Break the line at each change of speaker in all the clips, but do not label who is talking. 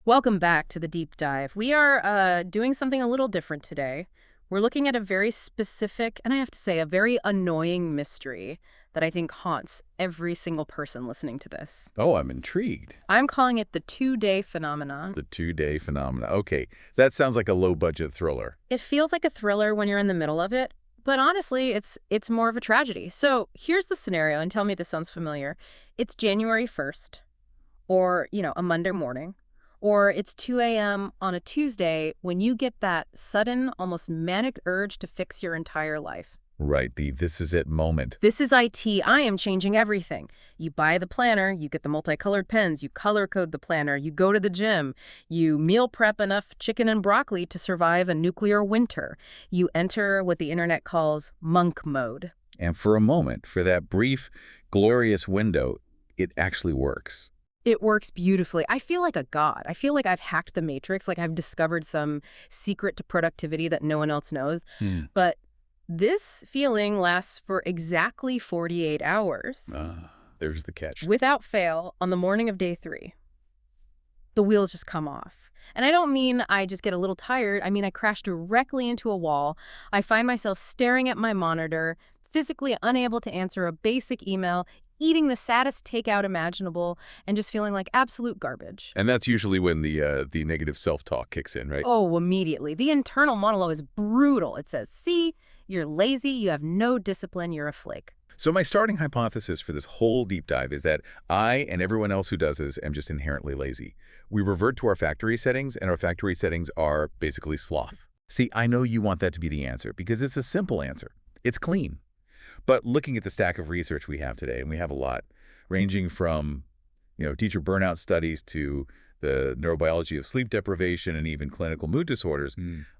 Welcome back to the deep dive. We are doing something a little different today. We're looking at a very specific, and I have to say, a very annoying mystery that I think haunts every single person listening to this.
Oh, I'm intrigued.
I'm calling it the two-day phenomenon.
The two-day phenomena. Okay, that sounds like a low-budget thriller.
It feels like a thriller when you're in the middle of it, but honestly, it's more of a tragedy. So here's the scenario, and tell me if this sounds familiar. It's January 1st, or, a Monday morning. Or it's 2 a.m. on a Tuesday when you get that sudden, almost manic urge to fix your entire life.
Right, the this is it moment.
This is IT. I am changing everything. You buy the planner, you get the multicolored pens, you color code the planner, you go to the gym, you meal prep enough chicken and broccoli to survive a nuclear winter. You enter what the internet calls monk mode.
And for a moment, for that brief, glorious window, it actually works.
It works beautifully. I feel like a god. I feel like I've hacked the matrix, like I've discovered some secret to productivity that no one else knows. But this feeling lasts for exactly 48 hours.
There's the catch.
Without fail, on the morning of day 3, the wheels just come off. And I don't mean I just get a little tired. I mean I crash directly into a wall. I find myself staring at my monitor, physically unable to answer a basic email, eating the saddest takeout imaginable, and just feeling like absolute garbage.
And that's usually when the negative self-talk kicks in, right?
Oh, immediately. The internal monologue is brutal. It says, see, you're lazy, you have no discipline, you're a flake.
So my starting hypothesis for this whole deep dive is that I and everyone else who does this am just inherently lazy. We revert to our factory settings, and our factory settings are basically sloth. See, I know you want that to be the answer because it's a simple answer. It's clean. But looking at the stack of research we have today, and we have a lot, ranging from, teacher burnout studies to the neurobiology of sleep deprivation and even clinical mood disorders,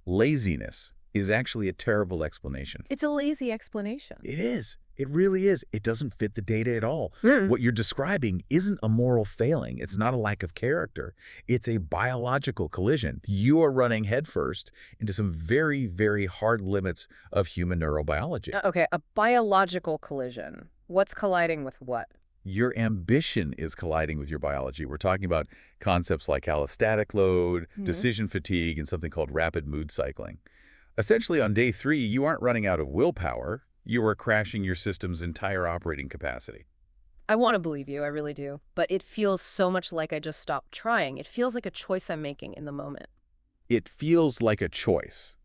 laziness is actually a terrible explanation.
It's a lazy explanation.
It is. It really is. It doesn't fit the data at all. What you're describing isn't a moral failing. It's not a lack of character. It's a biological collision. You are running headfirst into some very, very hard limits of human neurobiology.
Okay, a biological collision. What's colliding with what?
Your ambition is colliding with your biology. We're talking about concepts like allostatic load, decision fatigue, and something called rapid mood cycling. Essentially, on day 3, you aren't running out of willpower. You are crashing your system's entire operating capacity.
I want to believe you, I really do. But it feels so much like I just stopped trying. It feels like a choice I'm making in the moment.
It feels like a choice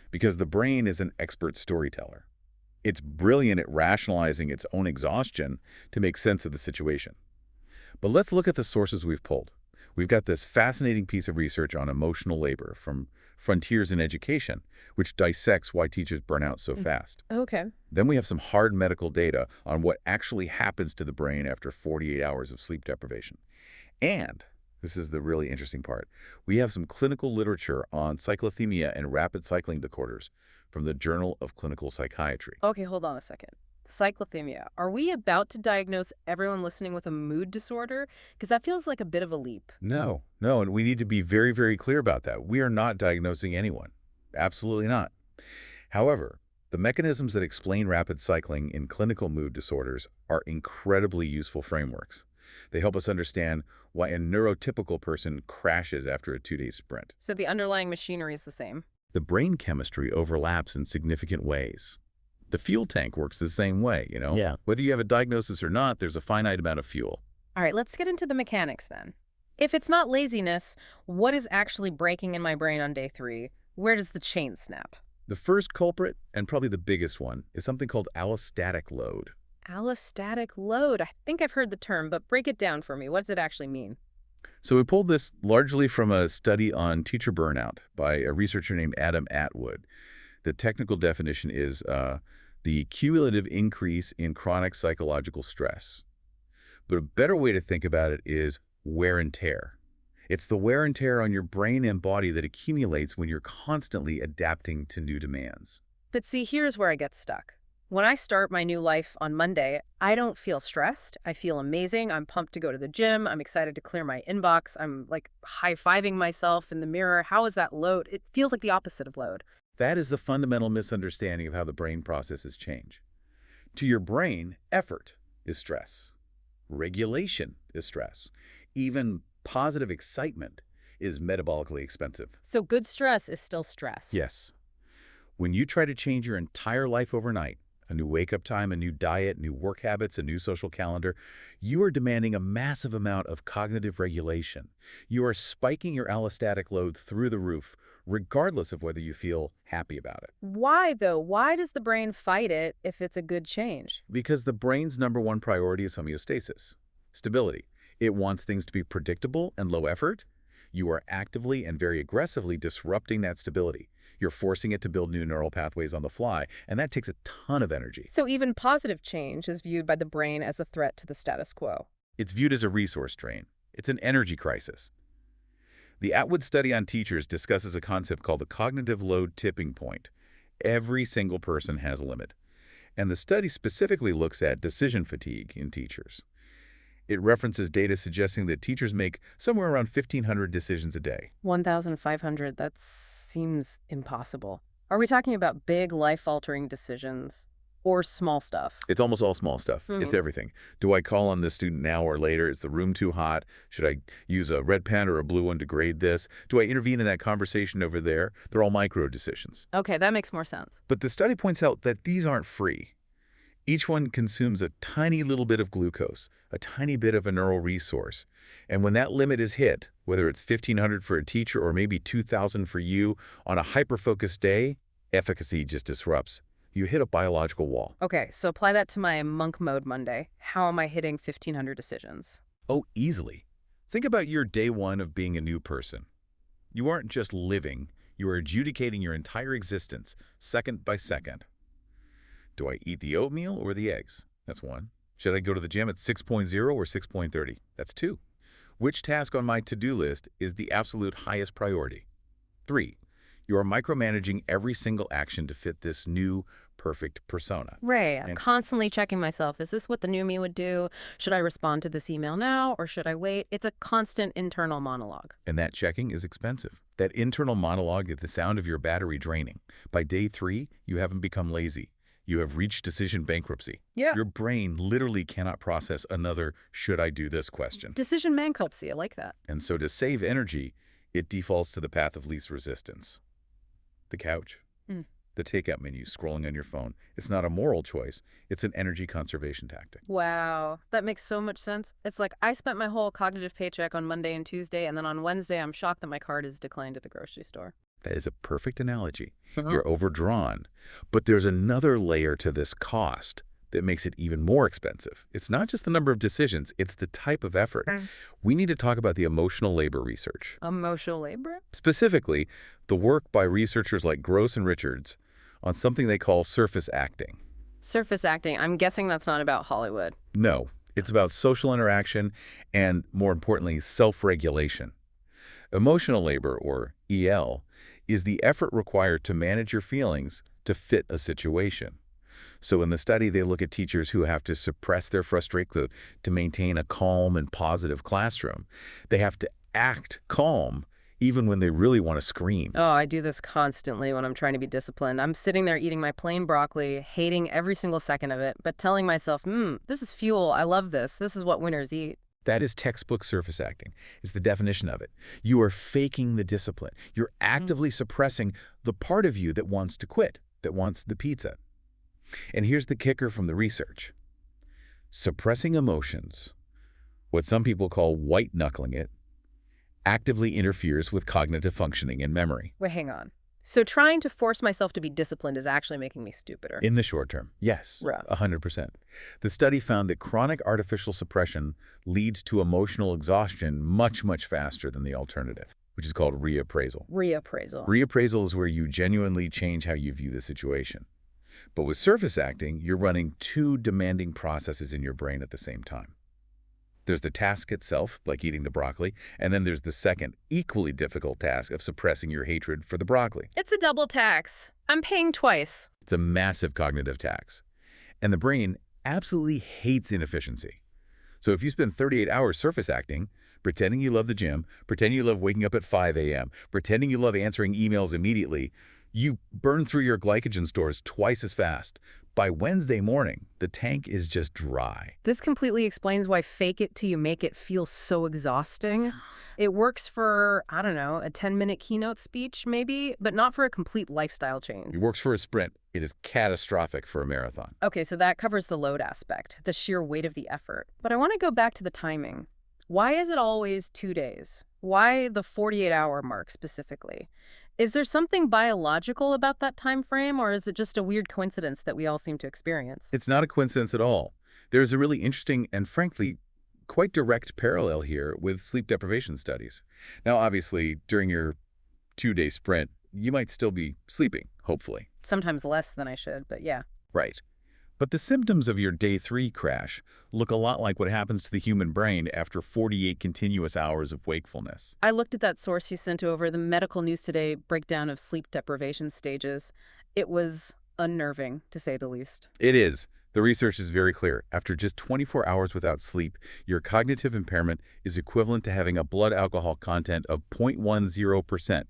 because the brain is an expert storyteller. It's brilliant at rationalizing its own exhaustion to make sense of the situation. But let's look at the sources we've pulled. We've got this fascinating piece of research on emotional labor from Frontiers in Education, which dissects why teachers burn out so fast.
Okay.
Then we have some hard medical data on what actually happens to the brain after 48 hours of sleep deprivation. And, this is the really interesting part, we have some clinical literature on cyclothymia and rapid cycling disorders from the Journal of Clinical Psychiatry.
Okay, hold on a second. Cyclothymia. Are we about to diagnose everyone listening with a mood disorder? Because that feels like a bit of a leap.
No, and we need to be very, very clear about that. We are not diagnosing anyone. Absolutely not. However, the mechanisms that explain rapid cycling in clinical mood disorders are incredibly useful frameworks. They help us understand why a neurotypical person crashes after a 2-day sprint.
So the underlying machinery is the same.
The brain chemistry overlaps in significant ways. The fuel tank works the same way,
Yeah.
Whether you have a diagnosis or not, there's a finite amount of fuel.
All right, let's get into the mechanics then. If it's not laziness, what is actually breaking in my brain on day 3? Where does the chain snap?
The first culprit, and probably the biggest one, is something called allostatic load.
Allostatic load. I think I've heard the term, but break it down for me. What does it actually mean?
So we pulled this largely from a study on teacher burnout by a researcher named Adam Atwood. The technical definition is the cumulative increase in chronic psychological stress. But a better way to think about it is wear and tear. It's the wear and tear on your brain and body that accumulates when you're constantly adapting to new demands.
But see, here's where I get stuck. When I start my new life on Monday, I don't feel stressed. I feel amazing. I'm pumped to go to the gym. I'm excited to clear my inbox. I'm like high-fiving myself in the mirror. How is that load? It feels like the opposite of load.
That is the fundamental misunderstanding of how the brain processes change. To your brain, effort is stress. Regulation is stress. Even positive excitement is metabolically expensive.
So good stress is still stress.
Yes. When you try to change your entire life overnight, a new wake-up time, a new diet, new work habits, a new social calendar, you are demanding a massive amount of cognitive regulation. You are spiking your allostatic load through the roof, regardless of whether you feel happy about it.
Why, though? Why does the brain fight it if it's a good change?
Because the brain's #1 priority is homeostasis, stability. It wants things to be predictable and low effort. You are actively and very aggressively disrupting that stability. You're forcing it to build new neural pathways on the fly, and that takes a ton of energy.
So even positive change is viewed by the brain as a threat to the status quo.
It's viewed as a resource drain. It's an energy crisis. The Atwood study on teachers discusses a concept called the cognitive load tipping point. Every single person has a limit. And the study specifically looks at decision fatigue in teachers. It references data suggesting that teachers make somewhere around 1,500 decisions a day.
1,500, that seems impossible. Are we talking about big life-altering decisions or small stuff?
It's almost all small stuff. It's everything. Do I call on this student now or later? Is the room too hot? Should I use a red pen or a blue one to grade this? Do I intervene in that conversation over there? They're all micro decisions.
Okay, that makes more sense.
But the study points out that these aren't free. Each one consumes a tiny little bit of glucose, a tiny bit of a neural resource. And when that limit is hit, whether it's 1,500 for a teacher or maybe 2,000 for you, on a hyper-focused day, efficacy just disrupts. You hit a biological wall.
Okay, so apply that to my monk mode Monday. How am I hitting 1,500 decisions?
Oh, easily. Think about your day one of being a new person. You aren't just living, you are adjudicating your entire existence, second by second. Do I eat the oatmeal or the eggs? That's 1. Should I go to the gym at 6.0 or 6.30? That's 2. Which task on my to-do list is the absolute highest priority? 3. You are micromanaging every single action to fit this new, perfect persona.
Ray, I'm constantly checking myself. Is this what the new me would do? Should I respond to this email now or should I wait? It's a constant internal monologue.
And that checking is expensive. That internal monologue is the sound of your battery draining. By day 3, you haven't become lazy. You have reached decision bankruptcy.
Yeah.
Your brain literally cannot process another should I do this question.
Decision bankruptcy, I like that.
And so to save energy, it defaults to the path of least resistance. The couch. The takeout menu, scrolling on your phone. It's not a moral choice. It's an energy conservation tactic.
Wow, that makes so much sense. It's like I spent my whole cognitive paycheck on Monday and Tuesday, and then on Wednesday I'm shocked that my card is declined at the grocery store.
That is a perfect analogy. You're overdrawn. But there's another layer to this cost that makes it even more expensive. It's not just the number of decisions, it's the type of effort. We need to talk about the emotional labor research.
Emotional labor?
Specifically, the work by researchers like Gross and Richards on something they call surface acting.
Surface acting, I'm guessing that's not about Hollywood.
No, it's about social interaction and, more importantly, self-regulation. Emotional labor, or EL, is the effort required to manage your feelings to fit a situation. So in the study, they look at teachers who have to suppress their frustration to maintain a calm and positive classroom. They have to act calm even when they really want to scream.
Oh, I do this constantly when I'm trying to be disciplined. I'm sitting there eating my plain broccoli, hating every single second of it, but telling myself, this is fuel. I love this. This is what winners eat.
That is textbook surface acting, is the definition of it. You are faking the discipline. You're actively suppressing the part of you that wants to quit, that wants the pizza. And here's the kicker from the research. Suppressing emotions, what some people call white-knuckling it, actively interferes with cognitive functioning and memory.
Wait, hang on. So trying to force myself to be disciplined is actually making me stupider.
In the short term, yes,
Right.
100%. The study found that chronic artificial suppression leads to emotional exhaustion much, much faster than the alternative, which is called reappraisal.
Reappraisal.
Reappraisal is where you genuinely change how you view the situation. But with surface acting, you're running 2 demanding processes in your brain at the same time. There's the task itself, like eating the broccoli, and then there's the second, equally difficult task of suppressing your hatred for the broccoli.
It's a double tax. I'm paying twice.
It's a massive cognitive tax. And the brain absolutely hates inefficiency. So if you spend 38 hours surface acting, pretending you love the gym, pretending you love waking up at 5 a.m., pretending you love answering emails immediately, you burn through your glycogen stores twice as fast. By Wednesday morning, the tank is just dry.
This completely explains why fake it till you make it feels so exhausting. It works for, I don't know, a 10-minute keynote speech maybe, but not for a complete lifestyle change.
It works for a sprint. It is catastrophic for a marathon.
Okay, so that covers the load aspect, the sheer weight of the effort. But I want to go back to the timing. Why is it always 2 days? Why the 48-hour mark specifically? Is there something biological about that time frame, or is it just a weird coincidence that we all seem to experience?
It's not a coincidence at all. There's a really interesting and frankly quite direct parallel here with sleep deprivation studies. Now, obviously, during your 2-day sprint, you might still be sleeping, hopefully.
Sometimes less than I should, but yeah.
Right. But the symptoms of your day 3 crash look a lot like what happens to the human brain after 48 continuous hours of wakefulness.
I looked at that source you sent over, the Medical News Today breakdown of sleep deprivation stages. It was unnerving, to say the least.
It is. The research is very clear. After just 24 hours without sleep, your cognitive impairment is equivalent to having a blood alcohol content of 0.10%.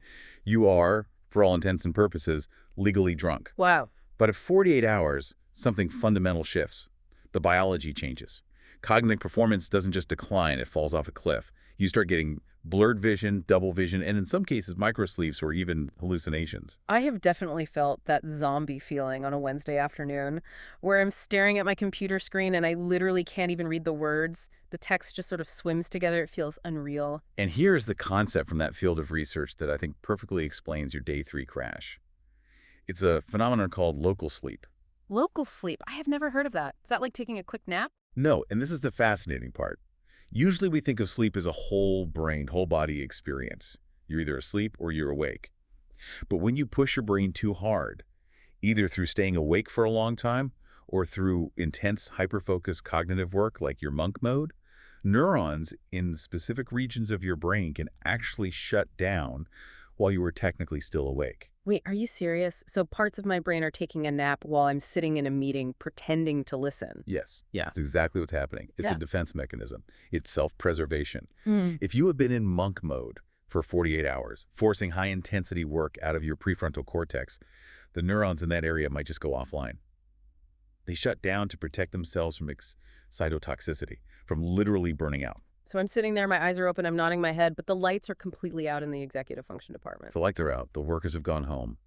You are, for all intents and purposes, legally drunk.
Wow.
But at 48 hours, something fundamental shifts. The biology changes. Cognitive performance doesn't just decline, it falls off a cliff. You start getting blurred vision, double vision, and in some cases microsleeps or even hallucinations.
I have definitely felt that zombie feeling on a Wednesday afternoon where I'm staring at my computer screen and I literally can't even read the words. The text just sort of swims together. It feels unreal.
And here's the concept from that field of research that I think perfectly explains your day 3 crash. It's a phenomenon called local sleep.
Local sleep. I have never heard of that. Is that like taking a quick nap?
No, and this is the fascinating part. Usually we think of sleep as a whole brain, whole body experience. You're either asleep or you're awake. But when you push your brain too hard, either through staying awake for a long time or through intense hyperfocused cognitive work like your monk mode, neurons in specific regions of your brain can actually shut down while you were technically still awake.
Wait, are you serious? So parts of my brain are taking a nap while I'm sitting in a meeting pretending to listen.
Yes.
Yeah.
That's exactly what's happening. It's
Yeah.
a defense mechanism. It's self-preservation.
Mm.
If you have been in monk mode for 48 hours, forcing high-intensity work out of your prefrontal cortex, the neurons in that area might just go offline. They shut down to protect themselves from cytotoxicity, from literally burning out.
So I'm sitting there, my eyes are open, I'm nodding my head, but the lights are completely out in the executive function department.
So like they're out, the workers have gone home,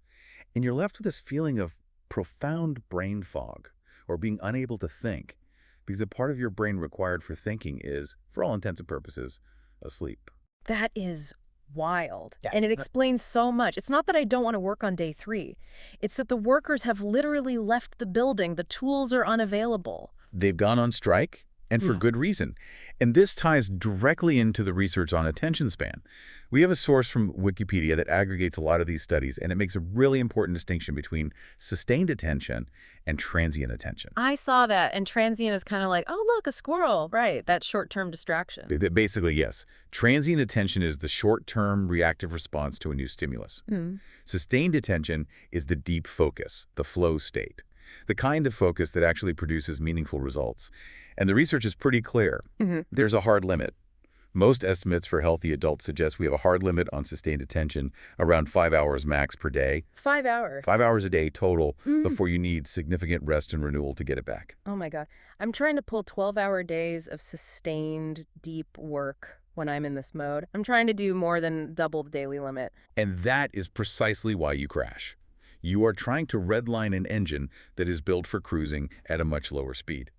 and you're left with this feeling of profound brain fog or being unable to think because a part of your brain required for thinking is, for all intents and purposes, asleep.
That is wild.
Yeah.
And it explains so much. It's not that I don't want to work on day 3. It's that the workers have literally left the building. The tools are unavailable.
They've gone on strike, and for good reason. And this ties directly into the research on attention span. We have a source from Wikipedia that aggregates a lot of these studies, and it makes a really important distinction between sustained attention and transient attention.
I saw that, and transient is kind of like, oh, look, a squirrel. Right, that short-term distraction.
Basically, yes. Transient attention is the short-term reactive response to a new stimulus. Sustained attention is the deep focus, the flow state, the kind of focus that actually produces meaningful results. And the research is pretty clear. There's a hard limit. Most estimates for healthy adults suggest we have a hard limit on sustained attention, around 5 hours max per day.
5 hours.
5 hours a day total before you need significant rest and renewal to get it back.
Oh my God. I'm trying to pull 12-hour days of sustained, deep work when I'm in this mode. I'm trying to do more than double the daily limit.
And that is precisely why you crash. You are trying to redline an engine that is built for cruising at a much lower speed.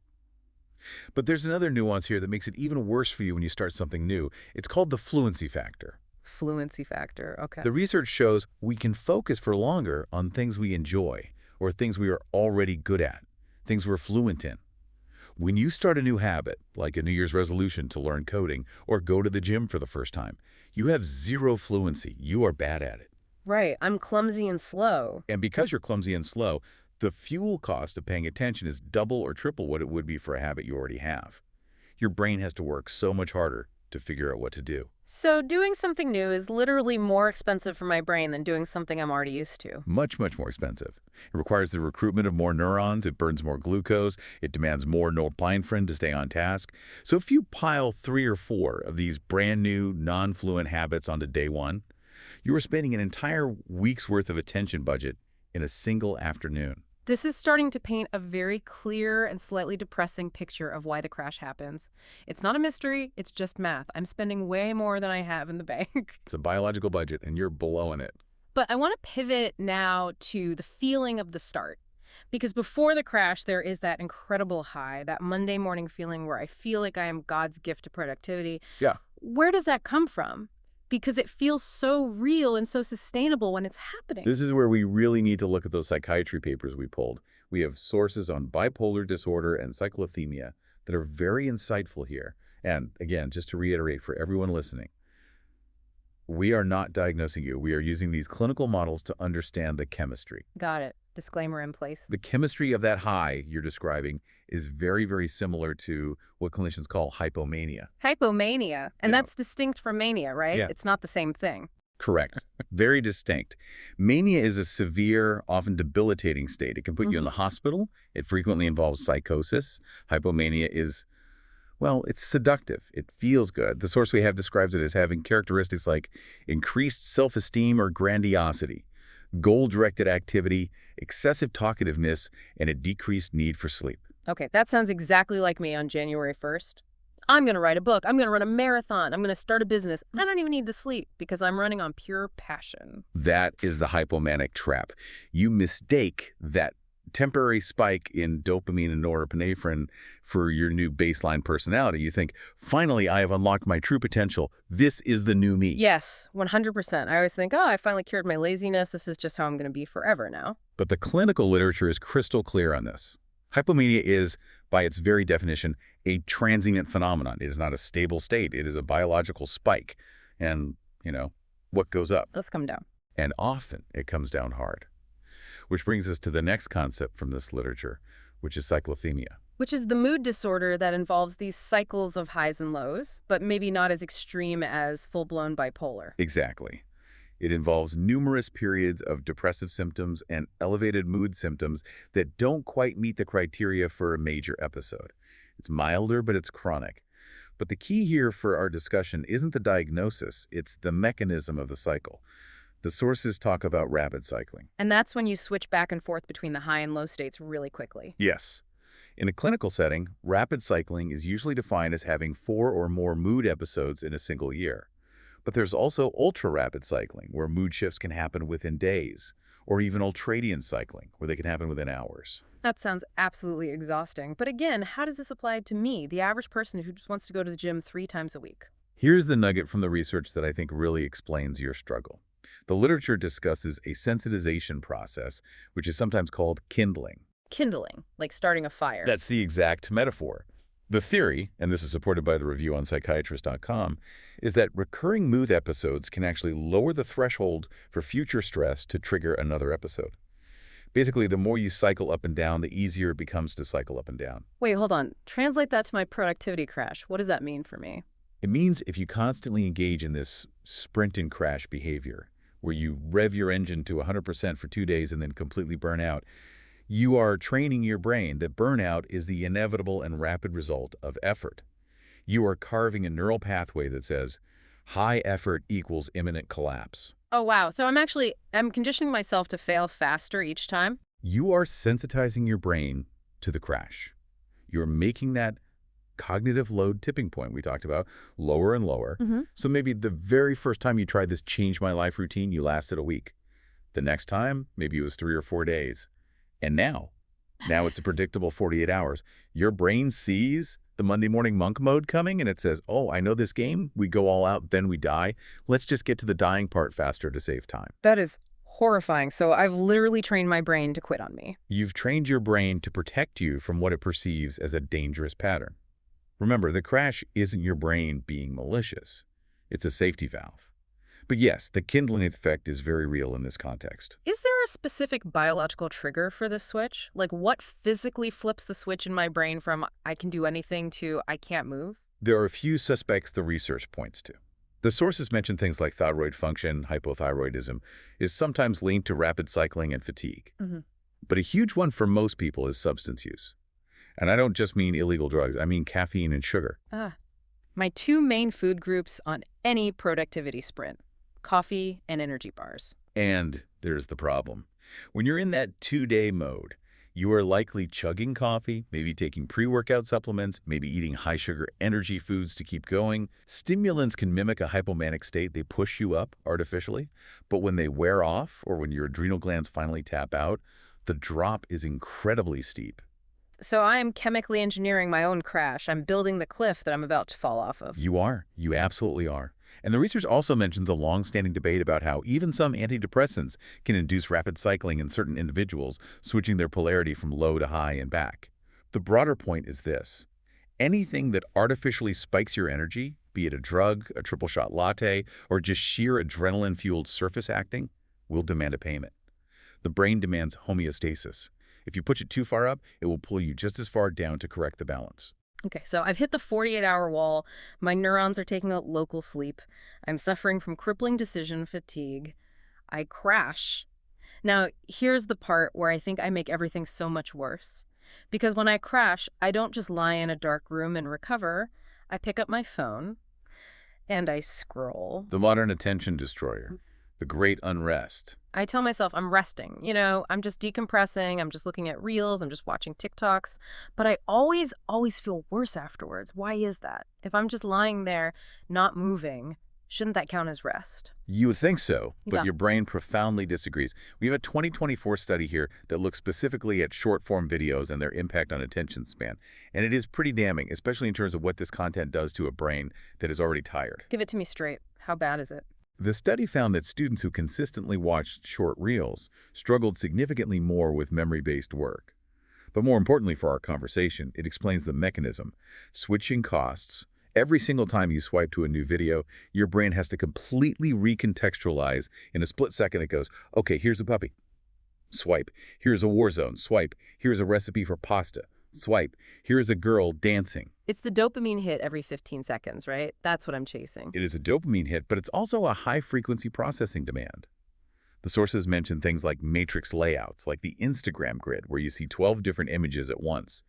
But there's another nuance here that makes it even worse for you when you start something new. It's called the fluency factor.
Fluency factor, okay.
The research shows we can focus for longer on things we enjoy or things we are already good at, things we're fluent in. When you start a new habit, like a New Year's resolution to learn coding or go to the gym for the first time, you have zero fluency. You are bad at it.
Right, I'm clumsy and slow.
And because you're clumsy and slow, the fuel cost of paying attention is double or triple what it would be for a habit you already have. Your brain has to work so much harder to figure out what to do.
So doing something new is literally more expensive for my brain than doing something I'm already used to.
Much, much more expensive. It requires the recruitment of more neurons, it burns more glucose, it demands more norepinephrine to stay on task. So if you pile 3 or 4 of these brand new, non-fluent habits onto day 1, you are spending an entire week's worth of attention budget in a single afternoon.
This is starting to paint a very clear and slightly depressing picture of why the crash happens. It's not a mystery, it's just math. I'm spending way more than I have in the bank.
It's a biological budget, and you're blowing it.
But I want to pivot now to the feeling of the start. Because before the crash, there is that incredible high, that Monday morning feeling where I feel like I am God's gift to productivity.
Yeah.
Where does that come from? Because it feels so real and so sustainable when it's happening.
This is where we really need to look at those psychiatry papers we pulled. We have sources on bipolar disorder and cyclothymia that are very insightful here. And again, just to reiterate for everyone listening, we are not diagnosing you. We are using these clinical models to understand the chemistry.
Got it. Disclaimer in place.
The chemistry of that high you're describing is very, very similar to what clinicians call hypomania.
Hypomania. And
Yeah.
that's distinct from mania, right?
Yeah.
It's not the same thing.
Correct. Very distinct. Mania is a severe, often debilitating state. It can put you in the hospital. It frequently involves psychosis. Hypomania is, well, it's seductive. It feels good. The source we have describes it as having characteristics like increased self-esteem or grandiosity, goal-directed activity, excessive talkativeness, and a decreased need for sleep.
Okay, that sounds exactly like me on January 1st. I'm going to write a book. I'm going to run a marathon. I'm going to start a business. I don't even need to sleep because I'm running on pure passion.
That is the hypomanic trap. You mistake that temporary spike in dopamine and norepinephrine for your new baseline personality. You think, finally, I have unlocked my true potential. This is the new me.
Yes, 100%. I always think, oh, I finally cured my laziness. This is just how I'm going to be forever now.
But the clinical literature is crystal clear on this. Hypomania is, by its very definition, a transient phenomenon. It is not a stable state. It is a biological spike. And, what goes up?
Let's come down.
And often it comes down hard. Which brings us to the next concept from this literature, which is cyclothymia.
Which is the mood disorder that involves these cycles of highs and lows, but maybe not as extreme as full-blown bipolar.
Exactly. It involves numerous periods of depressive symptoms and elevated mood symptoms that don't quite meet the criteria for a major episode. It's milder, but it's chronic. But the key here for our discussion isn't the diagnosis, it's the mechanism of the cycle. The sources talk about rapid cycling.
And that's when you switch back and forth between the high and low states really quickly.
Yes. In a clinical setting, rapid cycling is usually defined as having 4 or more mood episodes in a single year. But there's also ultra-rapid cycling, where mood shifts can happen within days, or even ultradian cycling, where they can happen within hours.
That sounds absolutely exhausting. But again, how does this apply to me, the average person who just wants to go to the gym 3 times a week?
Here's the nugget from the research that I think really explains your struggle. The literature discusses a sensitization process, which is sometimes called kindling.
Kindling, like starting a fire.
That's the exact metaphor. The theory, and this is supported by the review on psychiatrist.com, is that recurring mood episodes can actually lower the threshold for future stress to trigger another episode. Basically, the more you cycle up and down, the easier it becomes to cycle up and down.
Wait, hold on. Translate that to my productivity crash. What does that mean for me?
It means if you constantly engage in this sprint and crash behavior, where you rev your engine to 100% for 2 days and then completely burn out, you are training your brain that burnout is the inevitable and rapid result of effort. You are carving a neural pathway that says high effort equals imminent collapse.
Oh, wow. So I'm conditioning myself to fail faster each time?
You are sensitizing your brain to the crash. You're making that cognitive load tipping point we talked about lower and lower. So maybe the very first time you tried this change my life routine, you lasted a week. The next time, maybe it was 3 or 4 days. And now it's a predictable 48 hours. Your brain sees the Monday morning monk mode coming and it says, oh, I know this game. We go all out, then we die. Let's just get to the dying part faster to save time.
That is horrifying. So I've literally trained my brain to quit on me.
You've trained your brain to protect you from what it perceives as a dangerous pattern. Remember, the crash isn't your brain being malicious. It's a safety valve. But yes, the kindling effect is very real in this context.
Is there a specific biological trigger for this switch? Like what physically flips the switch in my brain from I can do anything to I can't move?
There are a few suspects the research points to. The sources mention things like thyroid function, hypothyroidism, is sometimes linked to rapid cycling and fatigue. But a huge one for most people is substance use. And I don't just mean illegal drugs, I mean caffeine and sugar.
My 2 main food groups on any productivity sprint, coffee and energy bars.
And there's the problem. When you're in that 2-day mode, You are likely chugging coffee, maybe taking pre-workout supplements, maybe eating high-sugar energy foods to keep going. Stimulants can mimic a hypomanic state. They push you up artificially, but when they wear off or when your adrenal glands finally tap out, the drop is incredibly steep.
So I'm chemically engineering my own crash. I'm building the cliff that I'm about to fall off of.
You are. You absolutely are. And the research also mentions a long-standing debate about how even some antidepressants can induce rapid cycling in certain individuals, switching their polarity from low to high and back. The broader point is this. Anything that artificially spikes your energy, be it a drug, a triple-shot latte, or just sheer adrenaline-fueled surface acting, will demand a payment. The brain demands homeostasis. If you push it too far up, it will pull you just as far down to correct the balance.
Okay, so I've hit the 48-hour wall. My neurons are taking a local sleep. I'm suffering from crippling decision fatigue. I crash. Now, here's the part where I think I make everything so much worse. Because when I crash, I don't just lie in a dark room and recover. I pick up my phone and I scroll.
The modern attention destroyer, the great unrest.
I tell myself I'm resting. I'm just decompressing. I'm just looking at reels. I'm just watching TikToks. But I always feel worse afterwards. Why is that? If I'm just lying there, not moving, shouldn't that count as rest?
You would think so, but
Yeah.
your brain profoundly disagrees. We have a 2024 study here that looks specifically at short-form videos and their impact on attention span. And it is pretty damning, especially in terms of what this content does to a brain that is already tired.
Give it to me straight. How bad is it?
The study found that students who consistently watched short reels struggled significantly more with memory-based work. But more importantly for our conversation, it explains the mechanism. Switching costs. Every single time you swipe to a new video, your brain has to completely recontextualize. In a split second, it goes, okay, here's a puppy. Swipe. Here's a war zone. Swipe. Here's a recipe for pasta. Swipe. Here's a girl dancing.
It's the dopamine hit every 15 seconds, right? That's what I'm chasing.
It is a dopamine hit, but it's also a high-frequency processing demand. The sources mention things like matrix layouts, like the Instagram grid, where you see 12 different images at once.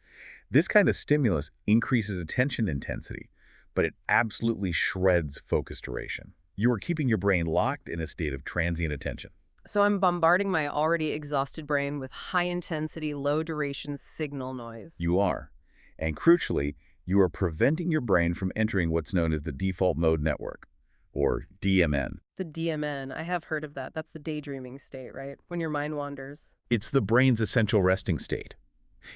This kind of stimulus increases attention intensity, but it absolutely shreds focus duration. You are keeping your brain locked in a state of transient attention.
So I'm bombarding my already exhausted brain with high-intensity, low-duration signal noise.
You are. And crucially, you are preventing your brain from entering what's known as the default mode network, or DMN.
The DMN, I have heard of that. That's the daydreaming state, right? When your mind wanders.
It's the brain's essential resting state.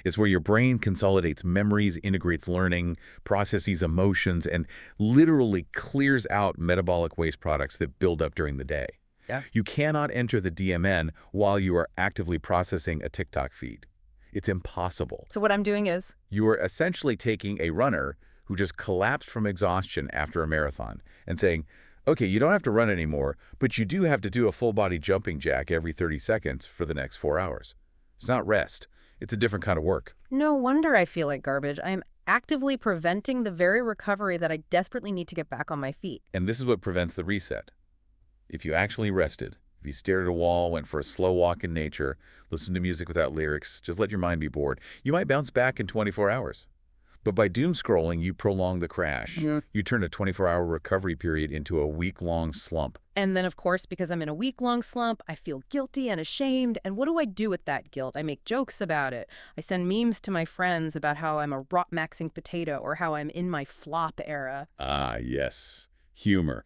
It's where your brain consolidates memories, integrates learning, processes emotions, and literally clears out metabolic waste products that build up during the day.
Yeah.
You cannot enter the DMN while you are actively processing a TikTok feed. It's impossible.
So what I'm doing is,
You are essentially taking a runner who just collapsed from exhaustion after a marathon and saying, okay, you don't have to run anymore, but you do have to do a full-body jumping jack every 30 seconds for the next 4 hours. It's not rest. It's a different kind of work.
no wonder I feel like garbage. I am actively preventing the very recovery that I desperately need to get back on my feet.
And this is what prevents the reset. If you actually rested, if you stared at a wall, went for a slow walk in nature, listened to music without lyrics, just let your mind be bored, you might bounce back in 24 hours. But by doom scrolling, you prolong the crash. You turn a 24-hour recovery period into a week-long slump.
And then, of course, because I'm in a week-long slump, I feel guilty and ashamed. And what do I do with that guilt? I make jokes about it. I send memes to my friends about how I'm a rot-maxing potato or how I'm in my flop era.
Ah, yes. Humor.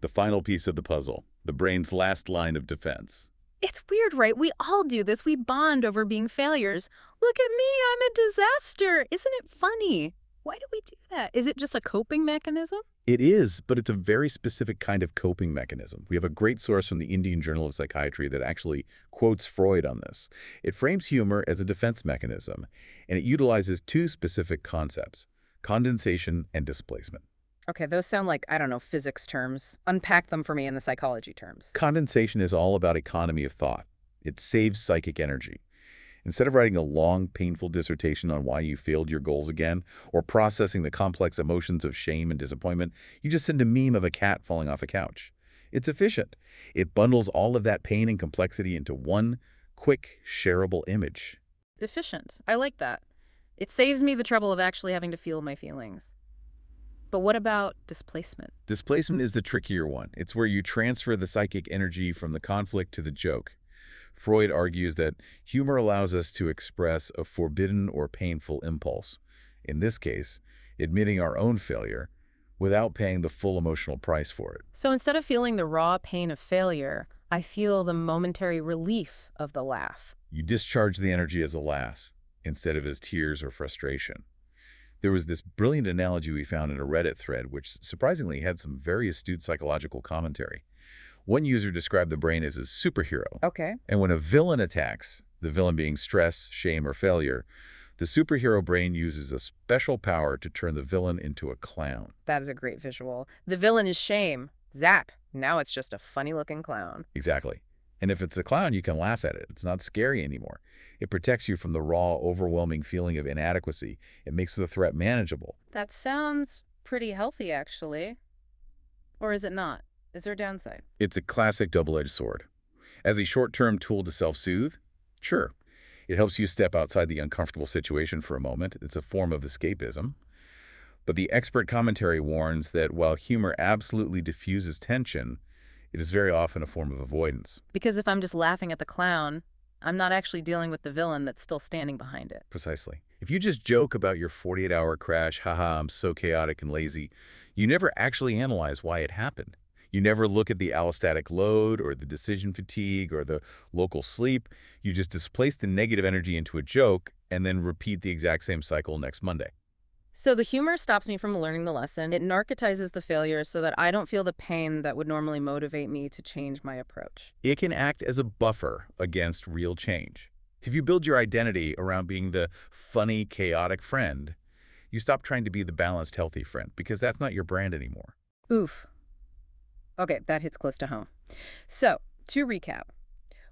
The final piece of the puzzle. The brain's last line of defense.
It's weird, right? We all do this. We bond over being failures. Look at me, I'm a disaster. Isn't it funny? Why do we do that? Is it just a coping mechanism?
It is, but it's a very specific kind of coping mechanism. We have a great source from the Indian Journal of Psychiatry that actually quotes Freud on this. It frames humor as a defense mechanism, and it utilizes two specific concepts, condensation and displacement.
Okay, those sound like, I don't know, physics terms. Unpack them for me in the psychology terms.
Condensation is all about economy of thought. It saves psychic energy. Instead of writing a long, painful dissertation on why you failed your goals again, or processing the complex emotions of shame and disappointment, you just send a meme of a cat falling off a couch. It's efficient. It bundles all of that pain and complexity into one quick, shareable image.
Efficient. I like that. It saves me the trouble of actually having to feel my feelings. But what about displacement?
Displacement is the trickier one. It's where you transfer the psychic energy from the conflict to the joke. Freud argues that humor allows us to express a forbidden or painful impulse, in this case, admitting our own failure, without paying the full emotional price for it.
So instead of feeling the raw pain of failure, I feel the momentary relief of the laugh.
You discharge the energy as a laugh, instead of as tears or frustration. There was this brilliant analogy we found in a Reddit thread, which surprisingly had some very astute psychological commentary. One user described the brain as a superhero,
Okay.
and when a villain attacks, the villain being stress, shame, or failure, the superhero brain uses a special power to turn the villain into a clown.
That is a great visual. The villain is shame. Zap. Now it's just a funny-looking clown.
Exactly. And if it's a clown, you can laugh at it. It's not scary anymore. It protects you from the raw, overwhelming feeling of inadequacy. It makes the threat manageable.
That sounds pretty healthy, actually. Or is it not? Is there a downside?
It's a classic double-edged sword. As a short-term tool to self-soothe, sure. It helps you step outside the uncomfortable situation for a moment. It's a form of escapism. But the expert commentary warns that while humor absolutely diffuses tension, it is very often a form of avoidance.
Because if I'm just laughing at the clown, I'm not actually dealing with the villain that's still standing behind it.
Precisely. If you just joke about your 48-hour crash, haha, I'm so chaotic and lazy, you never actually analyze why it happened. You never look at the allostatic load or the decision fatigue or the local sleep. You just displace the negative energy into a joke and then repeat the exact same cycle next Monday.
So the humor stops me from learning the lesson. It narcotizes the failure so that I don't feel the pain that would normally motivate me to change my approach.
It can act as a buffer against real change. If you build your identity around being the funny, chaotic friend, you stop trying to be the balanced, healthy friend because that's not your brand anymore.
Oof. Okay, that hits close to home. So, to recap,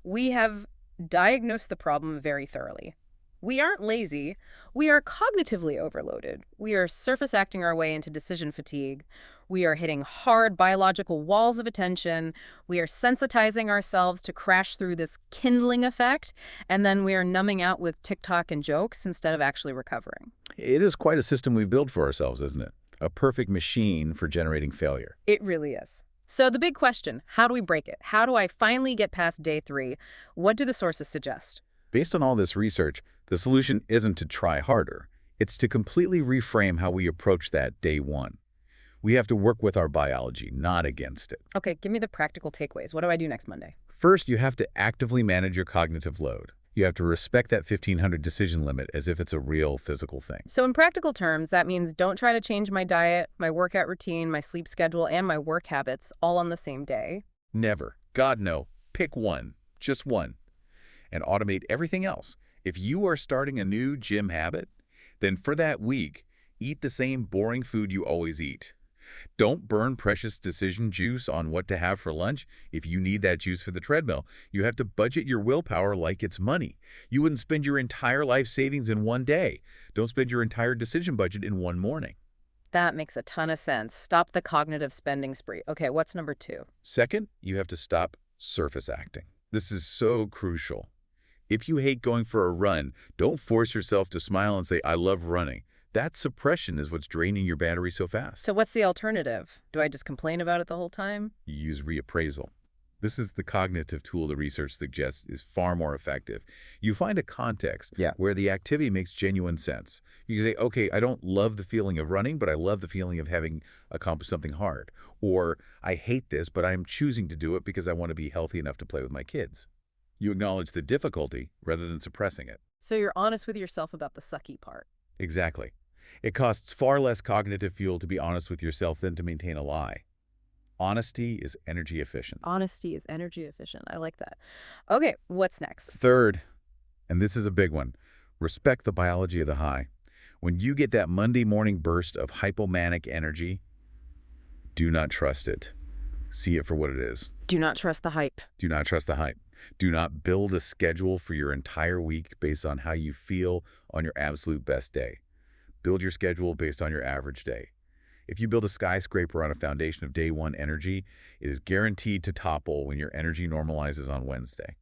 we have diagnosed the problem very thoroughly. We aren't lazy. We are cognitively overloaded. We are surface acting our way into decision fatigue. We are hitting hard biological walls of attention. We are sensitizing ourselves to crash through this kindling effect. And then we are numbing out with TikTok and jokes instead of actually recovering.
It is quite a system we've built for ourselves, isn't it? A perfect machine for generating failure.
It really is. So the big question, how do we break it? How do I finally get past day 3? What do the sources suggest?
Based on all this research, the solution isn't to try harder. It's to completely reframe how we approach that day 1. We have to work with our biology, not against it.
Okay, give me the practical takeaways. What do I do next Monday?
First, you have to actively manage your cognitive load. You have to respect that 1,500 decision limit as if it's a real physical thing.
So in practical terms, that means don't try to change my diet, my workout routine, my sleep schedule, and my work habits all on the same day.
Never. God, no. Pick one. Just one. And automate everything else. If you are starting a new gym habit, then for that week, eat the same boring food you always eat. Don't burn precious decision juice on what to have for lunch if you need that juice for the treadmill. You have to budget your willpower like it's money. You wouldn't spend your entire life savings in one day. Don't spend your entire decision budget in one morning.
That makes a ton of sense. Stop the cognitive spending spree. Okay, what's number 2?
Second, you have to stop surface acting. This is so crucial. If you hate going for a run, don't force yourself to smile and say, I love running. That suppression is what's draining your battery so fast.
So what's the alternative? Do I just complain about it the whole time?
You use reappraisal. This is the cognitive tool the research suggests is far more effective. You find a context where the activity makes genuine sense. You can say, okay, I don't love the feeling of running, but I love the feeling of having accomplished something hard. Or I hate this, but I'm choosing to do it because I want to be healthy enough to play with my kids. You acknowledge the difficulty rather than suppressing it.
So you're honest with yourself about the sucky part.
Exactly. It costs far less cognitive fuel to be honest with yourself than to maintain a lie. Honesty is energy efficient.
Honesty is energy efficient. I like that. Okay, what's next?
Third, and this is a big one, respect the biology of the high. When you get that Monday morning burst of hypomanic energy, do not trust it. See it for what it is.
Do not trust the hype.
Do not trust the hype. Do not build a schedule for your entire week based on how you feel on your absolute best day. Build your schedule based on your average day. If you build a skyscraper on a foundation of day 1 energy, it is guaranteed to topple when your energy normalizes on Wednesday.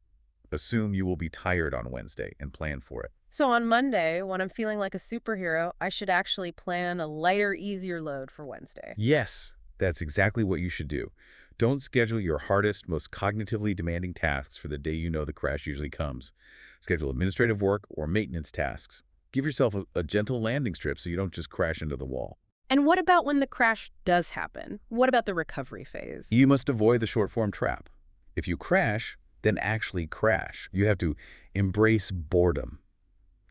Assume you will be tired on Wednesday and plan for it.
So on Monday, when I'm feeling like a superhero, I should actually plan a lighter, easier load for Wednesday.
Yes, that's exactly what you should do. Don't schedule your hardest, most cognitively demanding tasks for the day you know the crash usually comes. Schedule administrative work or maintenance tasks. Give yourself a gentle landing strip so you don't just crash into the wall.
And what about when the crash does happen? What about the recovery phase?
You must avoid the short-form trap. If you crash, then actually crash. You have to embrace boredom.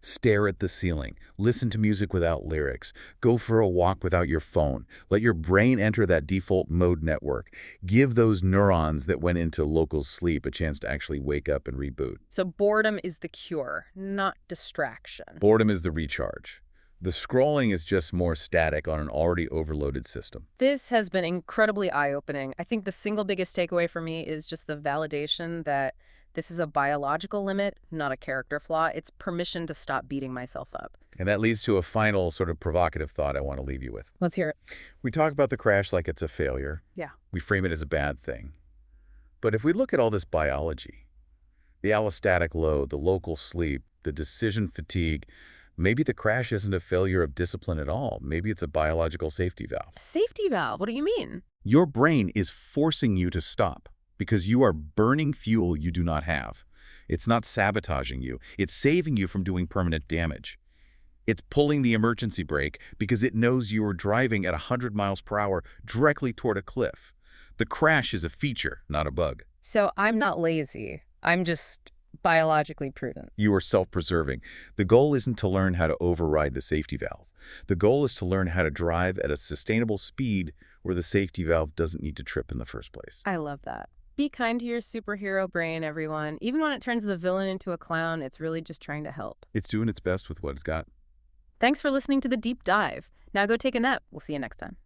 Stare at the ceiling. Listen to music without lyrics. Go for a walk without your phone. Let your brain enter that default mode network. Give those neurons that went into local sleep a chance to actually wake up and reboot.
So boredom is the cure, not distraction.
Boredom is the recharge. The scrolling is just more static on an already overloaded system.
This has been incredibly eye-opening. I think the single biggest takeaway for me is just the validation that this is a biological limit, not a character flaw. It's permission to stop beating myself up.
And that leads to a final sort of provocative thought I want to leave you with.
Let's hear it.
We talk about the crash like it's a failure.
Yeah.
We frame it as a bad thing. But if we look at all this biology, the allostatic load, the local sleep, the decision fatigue, maybe the crash isn't a failure of discipline at all. Maybe it's a biological safety valve.
Safety valve? What do you mean?
Your brain is forcing you to stop because you are burning fuel you do not have. It's not sabotaging you. It's saving you from doing permanent damage. It's pulling the emergency brake because it knows you are driving at 100 miles per hour directly toward a cliff. The crash is a feature, not a bug.
So I'm not lazy. I'm just biologically prudent.
You are self-preserving. The goal isn't to learn how to override the safety valve. The goal is to learn how to drive at a sustainable speed where the safety valve doesn't need to trip in the first place.
I love that. Be kind to your superhero brain, everyone. Even when it turns the villain into a clown, it's really just trying to help.
It's doing its best with what it's got.
Thanks for listening to The Deep Dive. Now go take a nap. We'll see you next time.